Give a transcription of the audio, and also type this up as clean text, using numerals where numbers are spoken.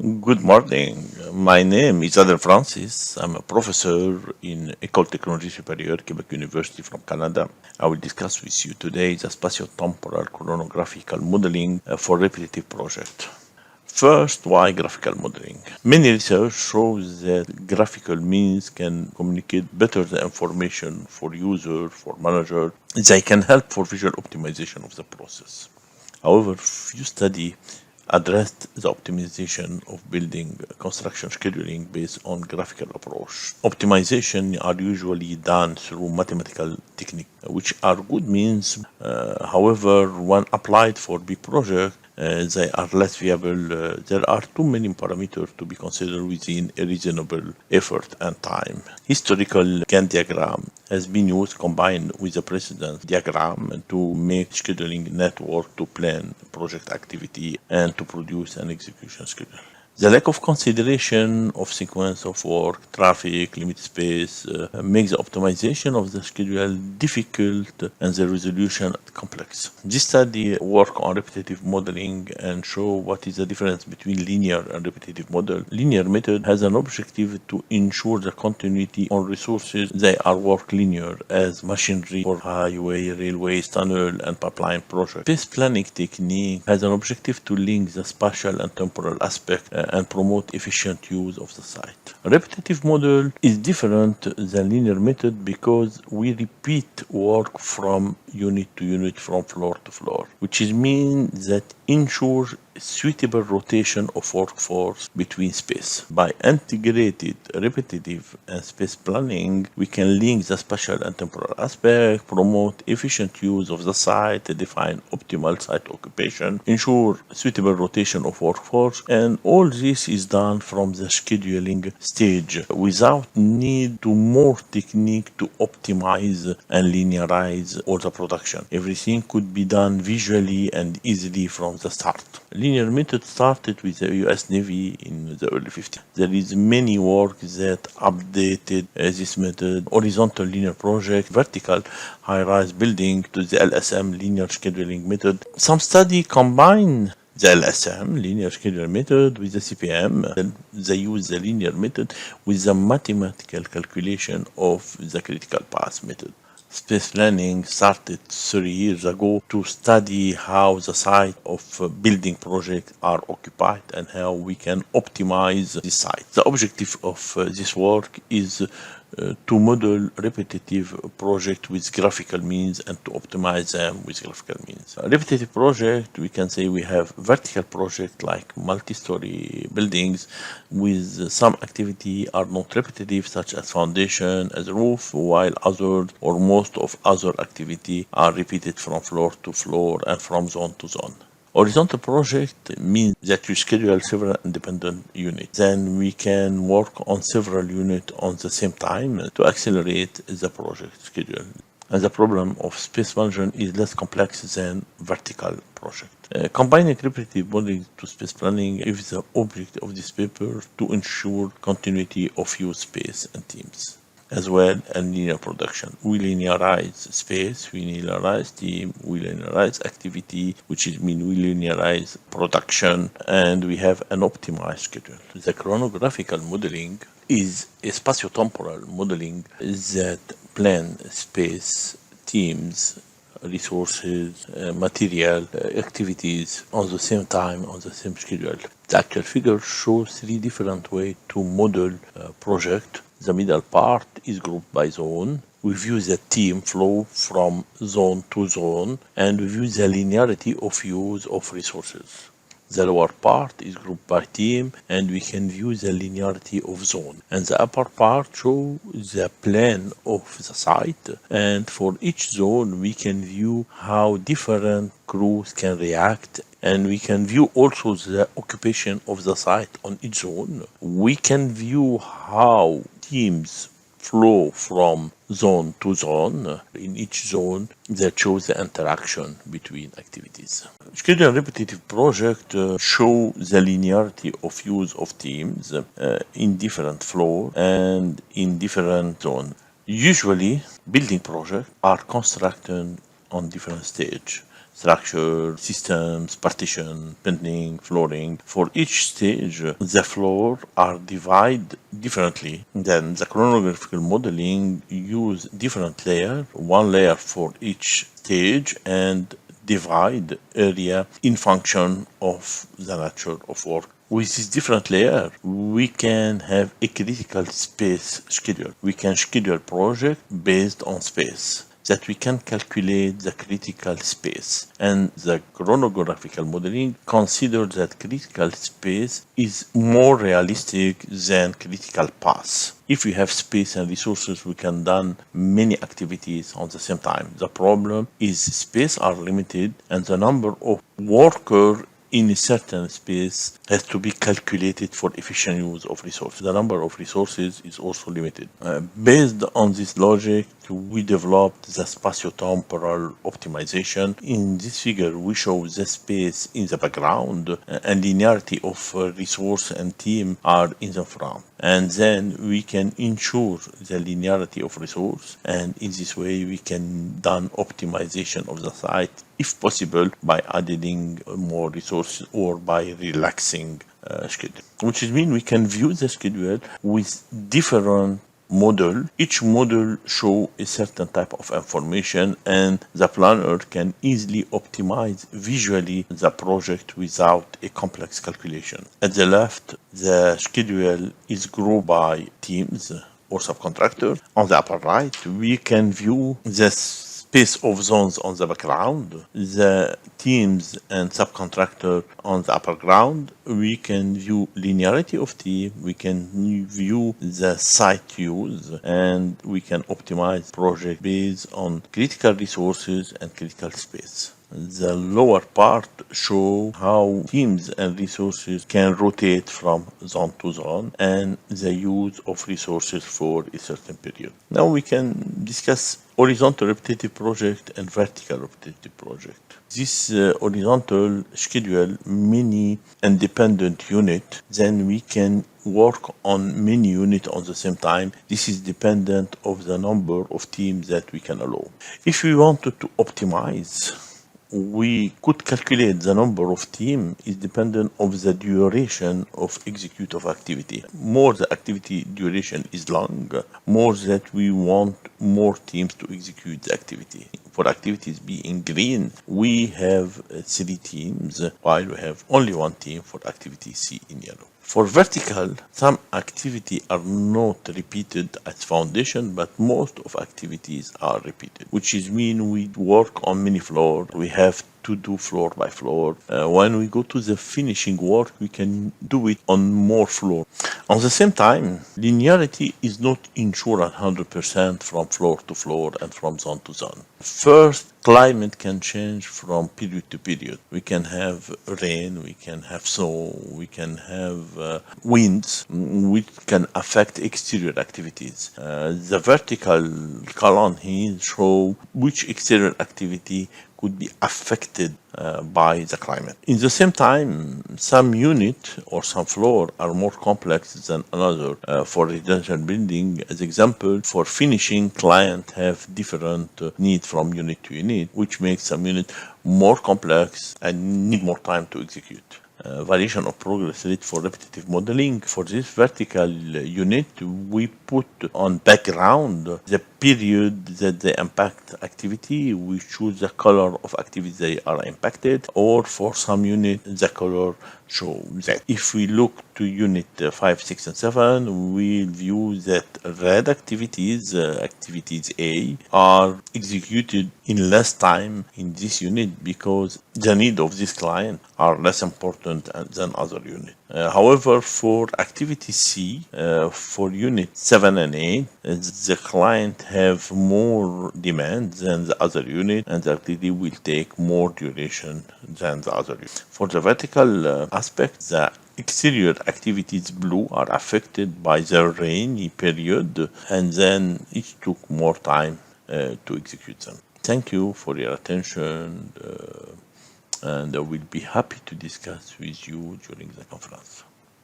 Good morning. My name is Adel Francis. I'm a professor in École Technologie Supérieure, Quebec University from Canada. I will discuss with you today the spatiotemporal chronographical modeling for repetitive project. First, why graphical modeling? Many research shows that graphical means can communicate better the information for user, for manager. They can help for visual optimization of the process. However, few study addressed the optimization of building construction scheduling based on graphical approach. Optimization are usually done through mathematical techniques, which are good means. However, when applied for big project, they are less viable. There are too many parameters to be considered within a reasonable effort and time. Historical Gantt diagram has been used combined with the precedence diagram to make scheduling network to plan project activity and to produce an execution schedule. The lack of consideration of sequence of work, traffic, limited space makes the optimization of the schedule difficult and the resolution complex. This study work on repetitive modeling and show what is the difference between linear and repetitive model. Linear method has an objective to ensure the continuity on resources. They are work linear as machinery for highway, railways, tunnel, and pipeline project. Space planning technique has an objective to link the spatial and temporal aspect and promote efficient use of the site. A repetitive model is different than linear method because we repeat work from unit to unit, from floor to floor, which is mean that ensure suitable rotation of workforce between space. By integrated repetitive and space planning, we can link the spatial and temporal aspect, promote efficient use of the site, define optimal site occupation, ensure suitable rotation of workforce, and all this is done from the scheduling stage without need to more technique to optimize and linearize all the production. Everything could be done visually and easily from the start. Linear method started with the US Navy in the early 50s. There is many work that updated this method. Horizontal linear project, vertical high-rise building to the LSM linear scheduling method. Some study combine the LSM linear scheduling method with the CPM. They use the linear method with the mathematical calculation of the critical path method. Space planning started 30 years ago to study how the site of building projects are occupied and how we can optimize the site. The objective of this work is to model repetitive project with graphical means and to optimize them with graphical means. A repetitive project, we can say we have vertical project like multi-story buildings with some activity are not repetitive such as foundation, as roof, while other or most of other activity are repeated from floor to floor and from zone to zone. Horizontal project means that you schedule several independent units. Then we can work on several units on the same time to accelerate the project schedule. And the problem of space management is less complex than vertical project. Combining repetitive modeling to space planning is the object of this paper to ensure continuity of use space and teams, as well as linear production. We linearize space, we linearize team, we linearize activity, which is mean we linearize production, and we have an optimized schedule. The chronographical modeling is a spatiotemporal modeling that plan space, teams, resources, material, activities on the same time, on the same schedule. The actual figure shows three different ways to model a project. The middle part is grouped by zone. We view the team flow from zone to zone, and we view the linearity of use of resources. The lower part is grouped by team, and we can view the linearity of zone. And the upper part shows the plan of the site, and for each zone we can view how different crews can react, and we can view also the occupation of the site on each zone. We can view how teams flow from zone to zone. In each zone, that shows the interaction between activities. Schedule repetitive project show the linearity of use of teams in different flow and in different zone. Usually, building projects are constructed on different stage. structure, systems, partition, painting, flooring. For each stage, the floor are divided differently. Then the chronographical modeling use different layer, one layer for each stage, and divide area in function of the nature of work. With this different layer, we can have a critical space schedule. We can schedule project based on space, that we can calculate the critical space. And the chronographical modeling considers that critical space is more realistic than critical path. If we have space and resources, we can done many activities on the same time. The problem is space are limited and the number of workers in a certain space has to be calculated for efficient use of resources. The number of resources is also limited. Based on this logic, we developed the spatiotemporal optimization. In this figure, we show the space in the background and linearity of resource and team are in the front. And then we can ensure the linearity of resource, and in this way we can done optimization of the site if possible by adding more resources or by relaxing schedule, which means we can view the schedule with different model. Each model show a certain type of information, and the planner can easily optimize visually the project without a complex calculation. At the left, the schedule is grouped by teams or subcontractor. On the upper right, we can view the space of zones on the background, the teams and subcontractor on the upper ground. We can view linearity of team, we can view the site use, and we can optimize project based on critical resources and critical space. The lower part show how teams and resources can rotate from zone to zone and the use of resources for a certain period. Now we can discuss horizontal repetitive project and vertical repetitive project. This horizontal schedule many independent unit, then we can work on many units on the same time. This is dependent of the number of teams that we can allow. If we wanted to optimize, we could calculate the number of teams is dependent of the duration of execute of activity. More the activity duration is long, more that we want more teams to execute the activity. For activities B in green, we have 3 teams, while we have only 1 team for activity C in yellow. For vertical, some activities are not repeated as foundation, but most of activities are repeated, which is mean we work on many floor. We have to do floor by floor. When we go to the finishing work, we can do it on more floor. On the same time, linearity is not ensured 100% from floor to floor and from zone to zone. First, climate can change from period to period. We can have rain, we can have snow, we can have winds, which can affect exterior activities. The vertical column here show which exterior activity could be affected by the climate. In the same time, some unit or some floor are more complex than another. For residential building, as example, for finishing, client have different need from unit to unit, which makes some unit more complex and need more time to execute. Variation of progress rate for repetitive modeling. For this vertical unit, we put on background the period that they impact activity. We choose the color of activity they are impacted, or for some unit, the color show that. If we look to unit 5, 6, and 7, we view that red activities, activities A, are executed in less time in this unit because the need of this client are less important than other unit. However, for activity C, for unit 7 and 8, the client have more demand than the other unit, and the activity will take more duration than the other unit. For the vertical aspect, the exterior activities blue are affected by the rainy period, and then it took more time to execute them. Thank you for your attention, and I will be happy to discuss with you during the conference.